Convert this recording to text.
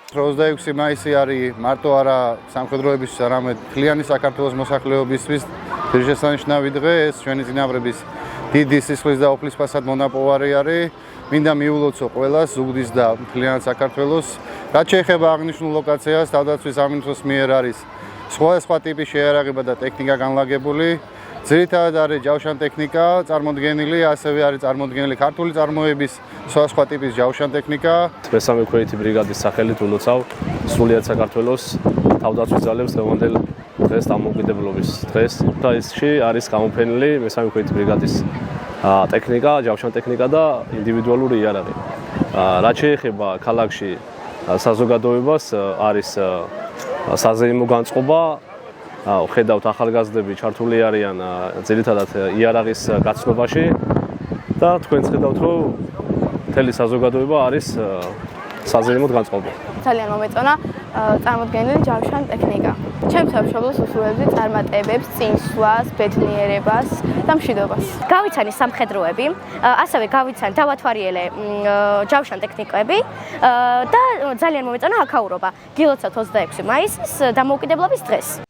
Როზდაიქვსი მაისი არის მარტო არა სამხედროების, არამედ მთლიანი საქართველოს მოსახლეობისთვის ღირსშესანიშნავი დღე. ეს ჩვენი წინაპრების დიდი სისხლის და ოფლის ფასად მონაპოვარი არის. მინდა მიულოცო ყველას, ზუგდის და მთლიანად საქართველოს. რაც შეეხება აღნიშნულ ლოკაციას, თავდაცვის სამინისტროს მიერ არის სხვადასხვა ტიპის შეიარაღება და ტექნიკა განლაგებული. ძირითადად არის ჯავშან ტექნიკა წარმოდგენილი, ასევე არის წარმოდგენილი ქართული წარმოების სხვადასხვა ტიპის ჯავშან ტექნიკა. მესამე ქვეითი ბრიგადის სახელით ულოცავ სრულიად საქართველოს თავდაცვის ძალებს დღევანდელ დღეს დამოუკიდებლობის დღეს. და ისში არის გამოფენილი მესამე ქვეითი ბრიგადის ტექნიკა, ჯავშან ტექნიკა და ინდივიდუალური იარაღი. რაც შეეხება ქალაქში საზოგადოებას, არის საზეიმო განწყობა. ხედავთ ახალგაზრდები ჩართული არიან ძირითადად იარაღის გაცნობაში და თქვენც ხედავთ რომ მთელი საზოგადოება არის საზეიმოდ განწყობა. ძალიან მომეწონა წარმოდგენილი ჯავშან ტექნიკა. ჩემს სამშობლოს უსულებდი წარმატებებს, წინსვლას, ბედნიერებას და მშვიდობას. გავიცანი სამხედროები, ასევე გავიცანი დავათვალიერე ჯავშან ტექნიკები და ძალიან მომეწონა აქაურობა. გილოცავთ 26 მაისის დამოუკიდებლობის დღეს.